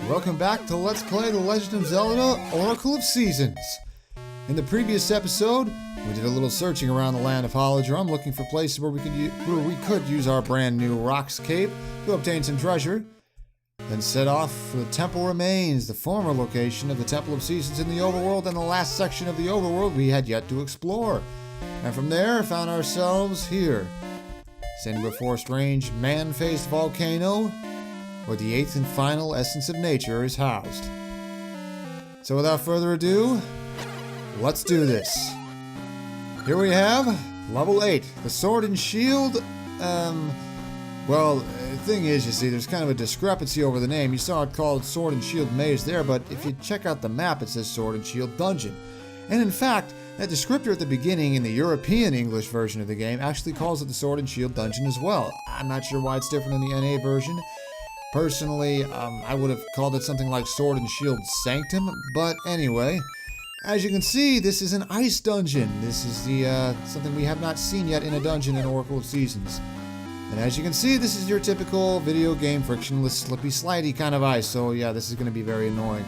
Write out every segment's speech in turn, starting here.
welcome back to Let's Play The Legend of Zelda Oracle of Seasons. In the previous episode, we did a little searching around the land of Holodrum, looking for places where we could use our brand new Rocks Cape to obtain some treasure, then set off for the Temple Remains, the former location of the Temple of Seasons in the Overworld and the last section of the Overworld we had yet to explore. And from there, found ourselves here, standing before a strange man-faced volcano, where the eighth and final essence of nature is housed. So without further ado, let's do this. Here we have level 8, the Sword and Shield. Well, the thing is, you see, there's kind of a discrepancy over the name. You saw it called Sword and Shield Maze there, but if you check out the map, it says Sword and Shield Dungeon. And in fact, that descriptor at the beginning in the European English version of the game actually calls it the Sword and Shield Dungeon as well. I'm not sure why it's different in the NA version. Personally, I would have called it something like Sword and Shield Sanctum, but anyway, as you can see, this is an ice dungeon. This is the something we have not seen yet in a dungeon in Oracle of Seasons. And as you can see, this is your typical video game frictionless, slippy, slidey kind of ice, so yeah, this is going to be very annoying.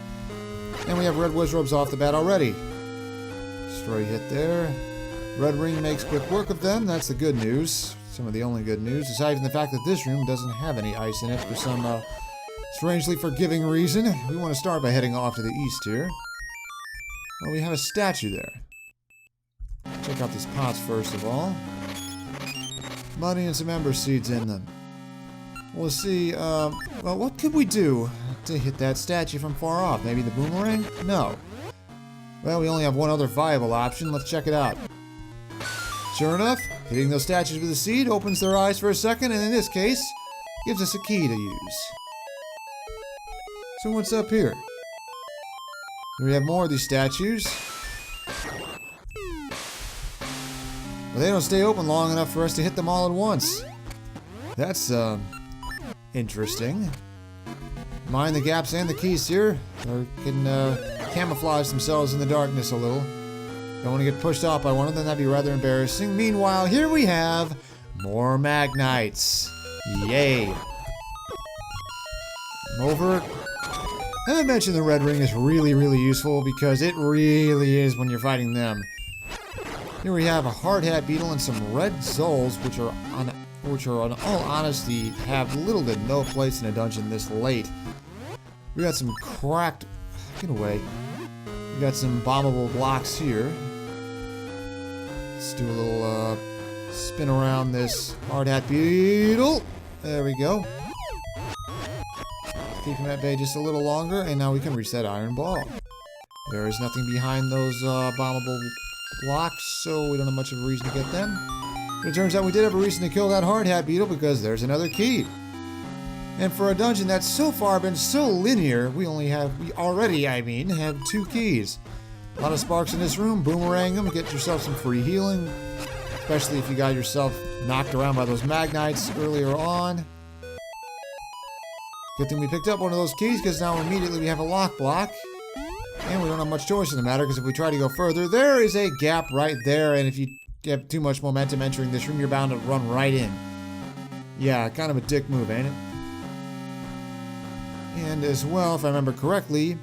And we have red wizrobes off the bat already. Stray hit there. Red ring makes quick work of them, that's the good news. Some of the only good news, aside from the fact that this room doesn't have any ice in it for some strangely forgiving reason. We want to start by heading off to the east here. Well, we have a statue there. Check out these pots first of all. Money and some ember seeds in them. We'll see, well, what could we do to hit that statue from far off? Maybe the boomerang? No. Well, we only have one other viable option. Let's check it out. Sure enough, hitting those statues with a seed opens their eyes for a second, and in this case, gives us a key to use. So what's up here? Here we have more of these statues. But they don't stay open long enough for us to hit them all at once. That's, interesting. Mind the gaps and the keys here. They can, camouflage themselves in the darkness a little. Don't want to get pushed off by one of them, that'd be rather embarrassing. Meanwhile, here we have more Magnites. Yay. Over. And I mentioned the red ring is really, really useful because it really is when you're fighting them. Here we have a hard hat beetle and some red souls, which are in all honesty have little to no place in a dungeon this late. We got some cracked. Get away. We got some bombable blocks here. Let's do a little spin around this hard hat beetle. There we go. Keep him at bay just a little longer, and now we can reach that iron ball. There is nothing behind those bombable blocks, so we don't have much of a reason to get them. But it turns out we did have a reason to kill that hard hat beetle because there's another key. And for a dungeon that's so far been so linear, we already have 2 keys. A lot of sparks in this room, boomerang them, get yourself some free healing. Especially if you got yourself knocked around by those Magnites earlier on. Good thing we picked up one of those keys because now immediately we have a lock block. And we don't have much choice in the matter because if we try to go further, there is a gap right there. And if you have too much momentum entering this room, you're bound to run right in. Yeah, kind of a dick move, ain't it? And as well, if I remember correctly,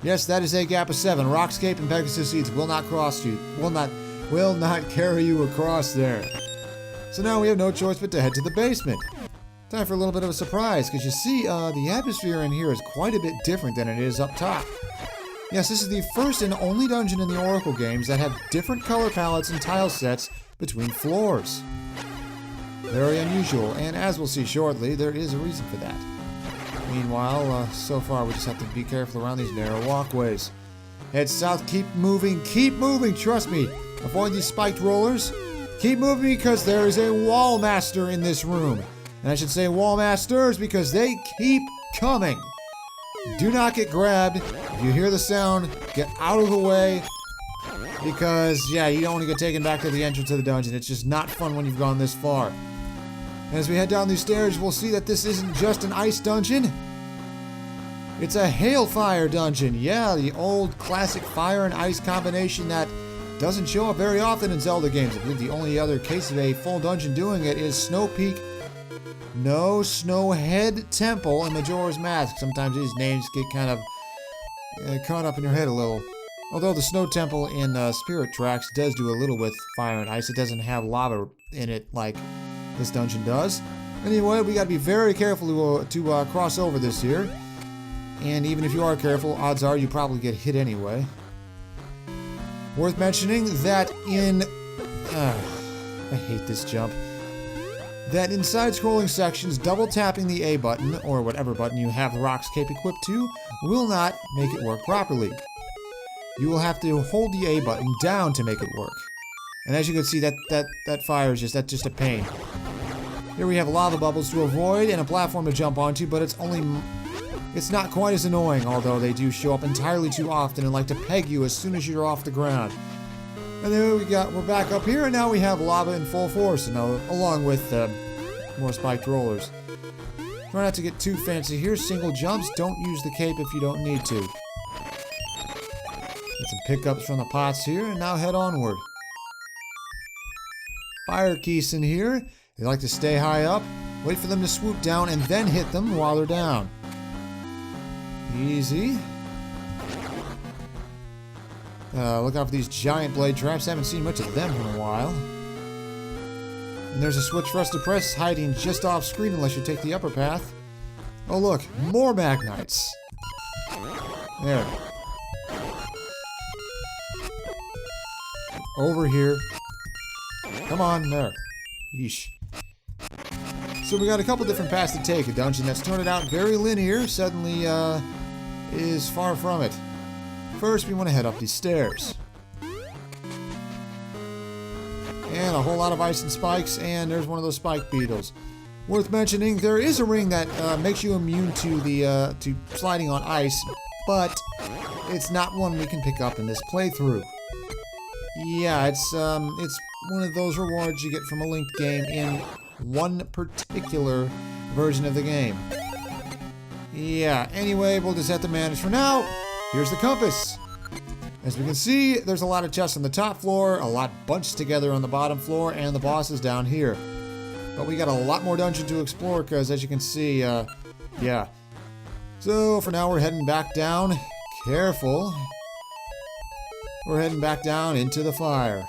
yes, that is a gap of 7. Rockscape and Pegasus Seeds will not cross you. Will not carry you across there. So now we have no choice but to head to the basement. Time for a little bit of a surprise, because you see, the atmosphere in here is quite a bit different than it is up top. Yes, this is the first and only dungeon in the Oracle games that have different color palettes and tile sets between floors. Very unusual, and as we'll see shortly, there is a reason for that. Meanwhile, so far we just have to be careful around these narrow walkways. Head south, keep moving, trust me. Avoid these spiked rollers. Keep moving because there is a wall master in this room. And I should say wall masters because they keep coming. Do not get grabbed. If you hear the sound, get out of the way. Because, yeah, you don't want to get taken back to the entrance of the dungeon. It's just not fun when you've gone this far. As we head down these stairs, we'll see that this isn't just an ice dungeon. It's a hailfire dungeon. Yeah, the old classic fire and ice combination that doesn't show up very often in Zelda games. I believe the only other case of a full dungeon doing it is Snow Peak No Snowhead Temple in Majora's Mask. Sometimes these names get kind of caught up in your head a little. Although the Snow Temple in Spirit Tracks does do a little with fire and ice, it doesn't have lava in it like this dungeon does. Anyway, we got to be very careful to cross over this here. And even if you are careful, odds are you probably get hit anyway. Worth mentioning that I hate this jump. That in side-scrolling sections, double tapping the A button, or whatever button you have the Rock's Cape equipped to, will not make it work properly. You will have to hold the A button down to make it work. And as you can see, that fire is just a pain. Here we have lava bubbles to avoid and a platform to jump onto, but it's not quite as annoying, although they do show up entirely too often and like to peg you as soon as you're off the ground. And then we're back up here, and now we have lava in full force, along with more spiked rollers. Try not to get too fancy here. Single jumps. Don't use the cape if you don't need to. Get some pickups from the pots here, and now head onward. Fire geese in here. They like to stay high up, wait for them to swoop down, and then hit them while they're down. Easy. Look out for these giant blade traps. Haven't seen much of them in a while. And there's a switch for us to press, hiding just off screen unless you take the upper path. Oh look, more Magnites. There. Over here. Come on, there. Yeesh. So we got a couple different paths to take. A dungeon that started out very linear suddenly is far from it. First, we want to head up these stairs. And a whole lot of ice and spikes, and there's one of those spike beetles. Worth mentioning, there is a ring that makes you immune to to sliding on ice, but it's not one we can pick up in this playthrough. Yeah, it's one of those rewards you get from a linked game in one particular version of the game. Yeah, anyway, we'll just have to manage for now. Here's the compass. As we can see, there's a lot of chests on the top floor, a lot bunched together on the bottom floor, and the boss is down here. But we got a lot more dungeon to explore, because as you can see, yeah. So, for now, we're heading back down. Careful. We're heading back down into the fire.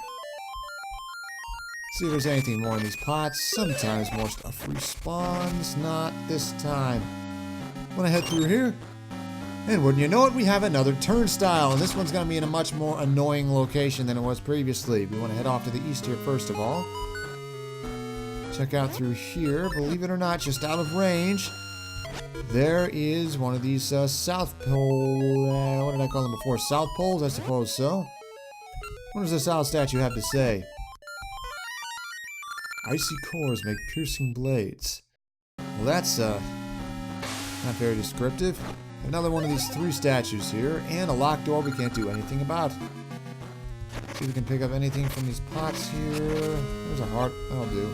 See if there's anything more in these pots. Sometimes more stuff respawns. Not this time. Want to head through here? And wouldn't you know it, we have another turnstile, and this one's going to be in a much more annoying location than it was previously. We want to head off to the east here first of all. Check out through here. Believe it or not, just out of range, there is one of these South Pole... what did I call them before? South Poles? I suppose so. What does the South statue have to say? Icy cores make piercing blades. Well, that's not very descriptive. Another one of these 3 statues here, and a locked door we can't do anything about. See if we can pick up anything from these pots here. There's a heart. That'll do.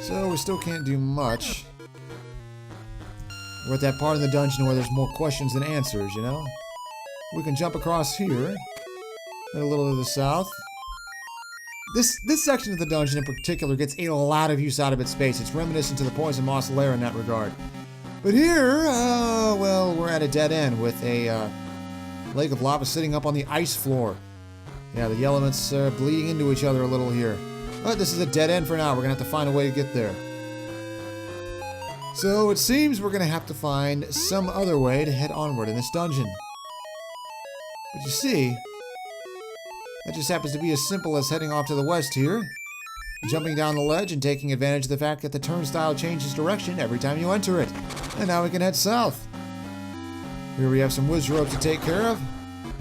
So we still can't do much. We're at that part of the dungeon where there's more questions than answers, you know? We can jump across here. And a little to the south. This section of the dungeon in particular gets a lot of use out of its space. It's reminiscent to the Poison Moss Lair in that regard. But here, well, we're at a dead end with a lake of lava sitting up on the ice floor. Yeah, the elements are bleeding into each other a little here. But this is a dead end for now. We're going to have to find a way to get there. So it seems we're going to have to find some other way to head onward in this dungeon. But you see, that just happens to be as simple as heading off to the west here, jumping down the ledge and taking advantage of the fact that the turnstile changes direction every time you enter it. And now we can head south. Here we have some wizard ropes to take care of.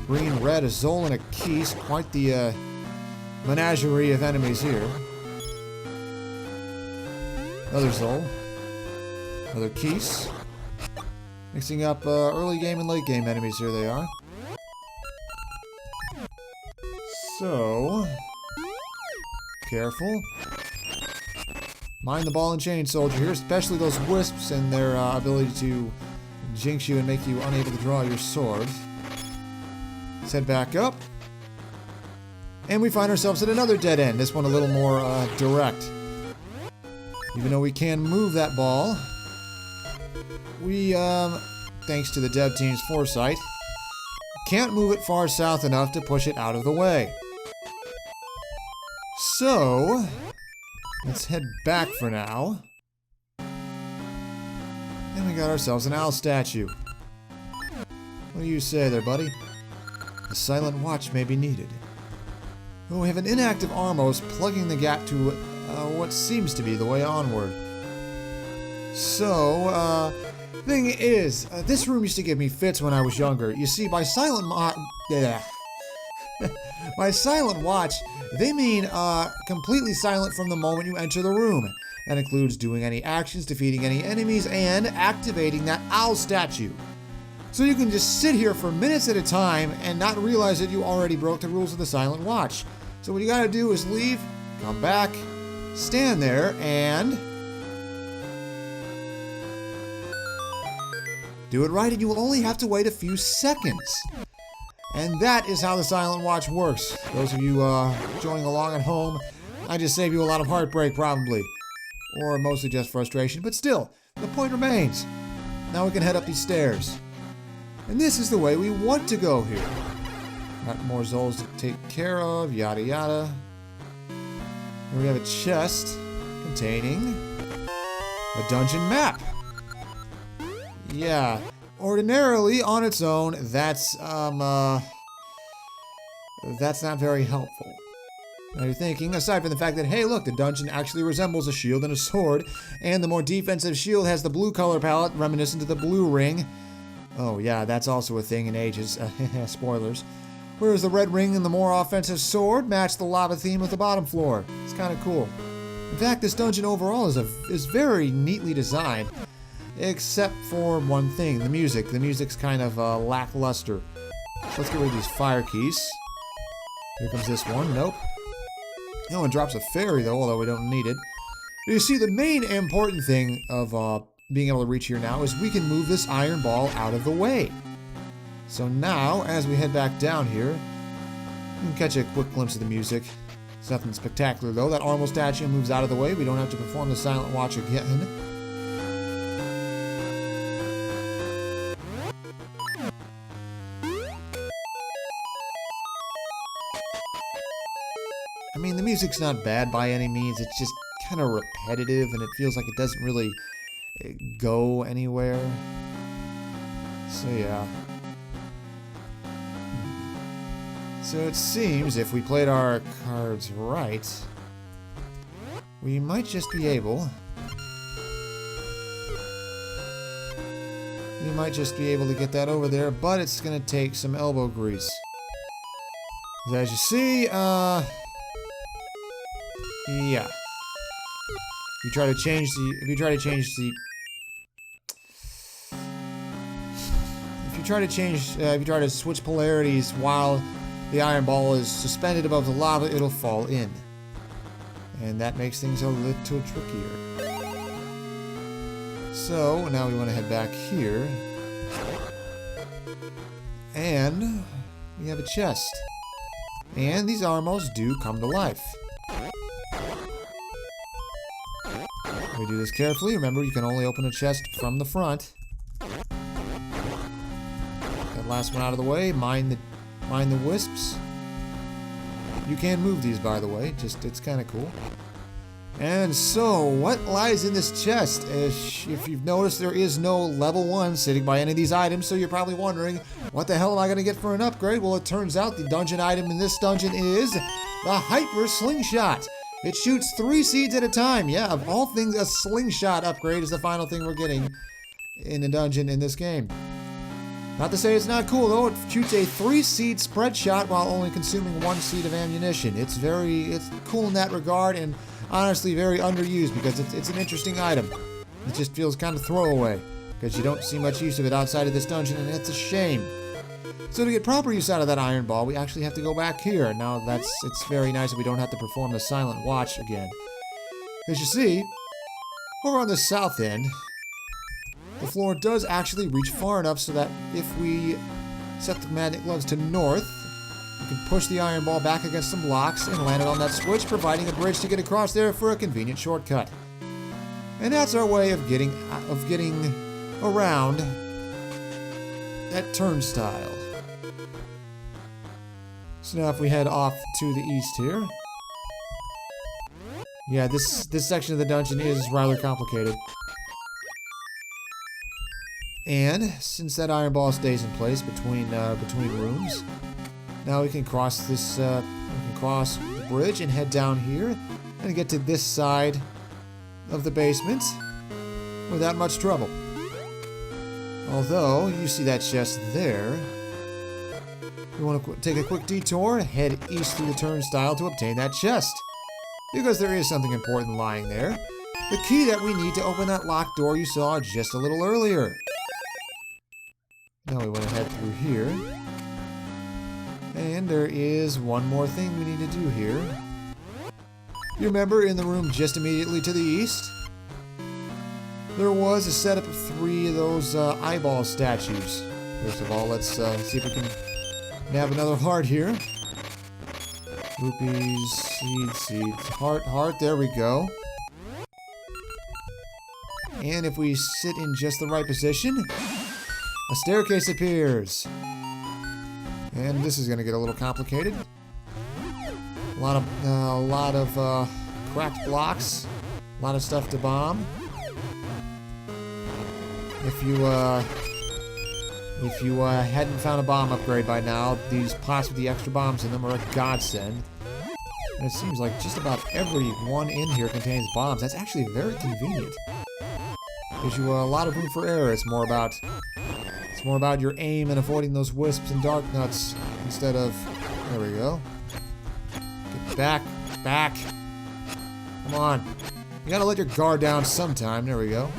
Green, red, a Zol, and a Keese. Quite the menagerie of enemies here. Another Zol. Another Keese. Mixing up early game and late game enemies, here they are. So, careful. Mind the ball and chain soldier here, especially those wisps and their ability to jinx you and make you unable to draw your sword. Let's head back up. And we find ourselves at another dead end, this one a little more direct. Even though we can move that ball, we, thanks to the dev team's foresight, can't move it far south enough to push it out of the way. So, let's head back for now. And we got ourselves an owl statue. What do you say there, buddy? A silent watch may be needed. Oh, we have an inactive Armos plugging the gap to what seems to be the way onward. So, thing is, this room used to give me fits when I was younger. You see, by silent by silent watch, they mean completely silent from the moment you enter the room. That includes doing any actions, defeating any enemies, and activating that owl statue. So you can just sit here for minutes at a time and not realize that you already broke the rules of the silent watch. So what you gotta do is leave, come back, stand there, and do it right, and you will only have to wait a few seconds. And that is how the silent watch works. Those of you joining along at home, I just saved you a lot of heartbreak, probably. Or mostly just frustration, but still, the point remains. Now we can head up these stairs. And this is the way we want to go here. Got more Zols to take care of, yada yada. Here we have a chest containing a dungeon map. Yeah, ordinarily on its own, that's not very helpful. Now you're thinking, aside from the fact that, hey look, the dungeon actually resembles a shield and a sword, and the more defensive shield has the blue color palette reminiscent of the blue ring. Oh yeah, that's also a thing in ages, spoilers. Whereas the red ring and the more offensive sword match the lava theme with the bottom floor. It's kind of cool. In fact, this dungeon overall is very neatly designed, except for one thing, the music. The music's kind of lackluster. So let's get rid of these fire keys. Here comes this one, nope. No one drops a fairy though, although we don't need it. But you see, the main important thing of being able to reach here now is we can move this iron ball out of the way. So now, as we head back down here, you can catch a quick glimpse of the music. It's nothing spectacular though. That Armor statue moves out of the way. We don't have to perform the silent watch again. I mean, the music's not bad by any means. It's just kind of repetitive, and it feels like it doesn't really go anywhere. So yeah. So it seems if we played our cards right, we might just be able... We might just be able to get that over there, but it's gonna take some elbow grease. As you see, yeah. If you try to change to switch polarities while the iron ball is suspended above the lava, it'll fall in. And that makes things a little trickier. So, now we want to head back here. And we have a chest. And these armors do come to life. We do this carefully. Remember, you can only open a chest from the front. That last one out of the way. Mind the wisps. You can move these, by the way. Just, it's kind of cool. And so, what lies in this chest? If you've noticed, there is no level 1 sitting by any of these items, so you're probably wondering, what the hell am I going to get for an upgrade? Well, it turns out the dungeon item in this dungeon is the Hyper Slingshot. It shoots 3 seeds at a time. Yeah, of all things, a slingshot upgrade is the final thing we're getting in the dungeon in this game. Not to say it's not cool, though. It shoots a 3-seed spread shot while only consuming 1 seed of ammunition. It's cool in that regard, and honestly very underused because it's an interesting item. It just feels kind of throwaway because you don't see much use of it outside of this dungeon, and it's a shame. So to get proper use out of that iron ball, we actually have to go back here. Now it's very nice that we don't have to perform the silent watch again. As you see, over on the south end, the floor does actually reach far enough so that if we set the magnet gloves to north, we can push the iron ball back against some blocks and land it on that switch, providing a bridge to get across there for a convenient shortcut. And that's our way of getting around that turnstile. So now if we head off to the east here. Yeah, this section of the dungeon is rather complicated. And since that iron ball stays in place between rooms, now we can cross this cross the bridge and head down here and get to this side of the basement without much trouble. Although you see that chest there, we want to take a quick detour, head east through the turnstile to obtain that chest, because there is something important lying there. The key that we need to open that locked door you saw just a little earlier. Now we want to head through here. And there is one more thing we need to do here. You remember in the room just immediately to the east? There was a setup of 3 of those eyeball statues. First of all, let's see if we can nab another heart here. Rupees, seeds, heart, there we go. And if we sit in just the right position, a staircase appears. And this is going to get a little complicated. A lot of cracked blocks, a lot of stuff to bomb. If you hadn't found a bomb upgrade by now, these pots with the extra bombs in them are a godsend. And it seems like just about every one in here contains bombs. That's actually very convenient. Gives you a lot of room for error. It's more about your aim and avoiding those wisps and dark nuts instead of. There we go. Get back. Come on. You gotta let your guard down sometime. There we go.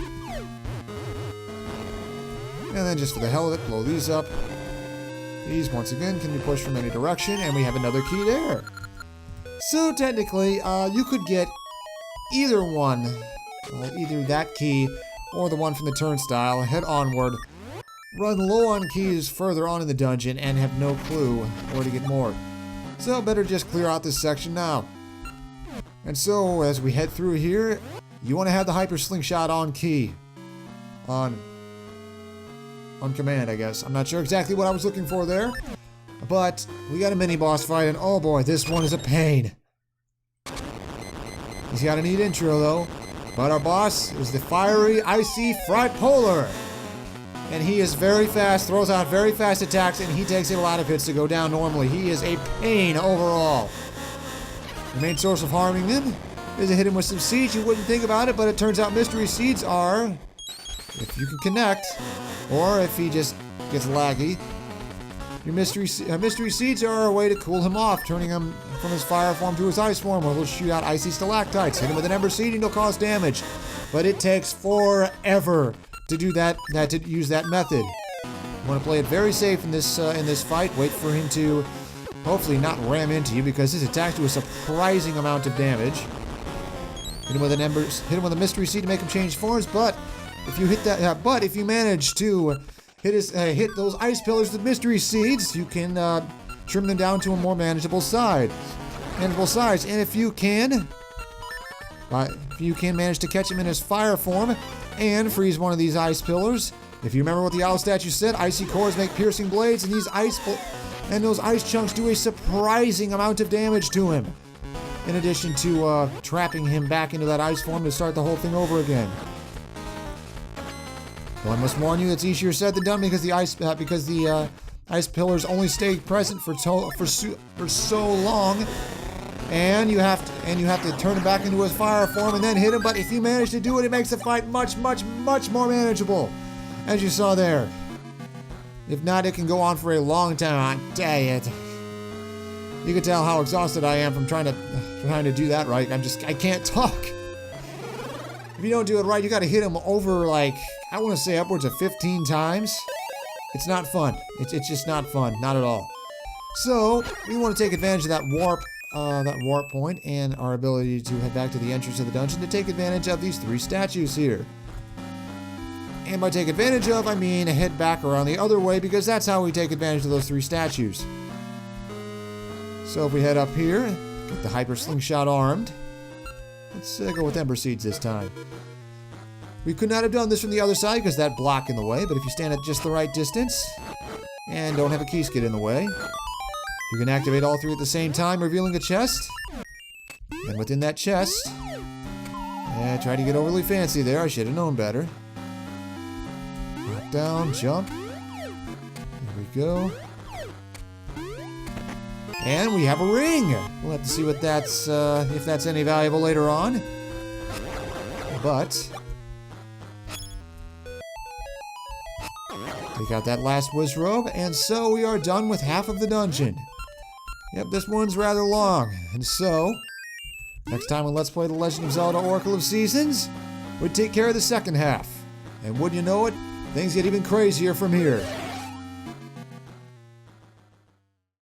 And then just for the hell of it, blow these up. These, once again, can be pushed from any direction, and we have another key there. So technically, you could get either one, either that key or the one from the turnstile, head onward, run low on keys further on in the dungeon, and have no clue where to get more. So better just clear out this section now. And so, as we head through here, you want to have the Hyper Slingshot on key. On command, I guess. I'm not sure exactly what I was looking for there. But we got a mini-boss fight, and oh boy, this one is a pain. He's got a neat intro, though. But our boss is the fiery, icy Fright Polar. And he is very fast, throws out very fast attacks, and he takes a lot of hits to go down normally. He is a pain overall. The main source of harming him is to hit him with some seeds. You wouldn't think about it, but it turns out mystery seeds are, if you can connect, or if he just gets laggy, your mystery seeds are a way to cool him off, turning him from his fire form to his ice form, where he'll shoot out icy stalactites. Hit him with an ember seed and he'll cause damage. But it takes forever to do that, to use that method. You want to play it very safe in this fight. Wait for him to hopefully not ram into you, because his attacks do a surprising amount of damage. Hit him with an ember, hit him with a mystery seed to make him change forms, but if you hit that, if you manage to hit those ice pillars with mystery seeds, you can trim them down to a more manageable size. And if you can manage to catch him in his fire form and freeze one of these ice pillars. If you remember what the owl statue said, icy cores make piercing blades, and those ice chunks do a surprising amount of damage to him. In addition to trapping him back into that ice form to start the whole thing over again. Well, I must warn you, it's easier said than done, because the ice pillars only stay present for so long, and you have to turn him back into his fire form and then hit him. But if you manage to do it, it makes the fight much more manageable, as you saw there. If not, it can go on for a long time. Dang it! You can tell how exhausted I am from trying to do that right. I can't talk. If you don't do it right, you got to hit him over, like, I want to say upwards of 15 times. It's not fun. It's just not fun, not at all. So we want to take advantage of that warp point and our ability to head back to the entrance of the dungeon to take advantage of these 3 statues here. And by take advantage of, I mean head back around the other way, because that's how we take advantage of those 3 statues. So if we head up here, get the Hyper Slingshot armed. Let's go with Ember Seeds this time. We could not have done this from the other side because that block in the way, but if you stand at just the right distance and don't have a key skid in the way, you can activate all three at the same time, revealing a chest. And within that chest, I tried to get overly fancy there. I should have known better. Drop down, jump. There we go. And we have a ring. We'll have to see what that's, if that's any valuable later on. But take out that last wiz robe, and so we are done with half of the dungeon. Yep, this one's rather long, and so next time on Let's Play The Legend of Zelda Oracle of Seasons, we take care of the second half. And wouldn't you know it, things get even crazier from here.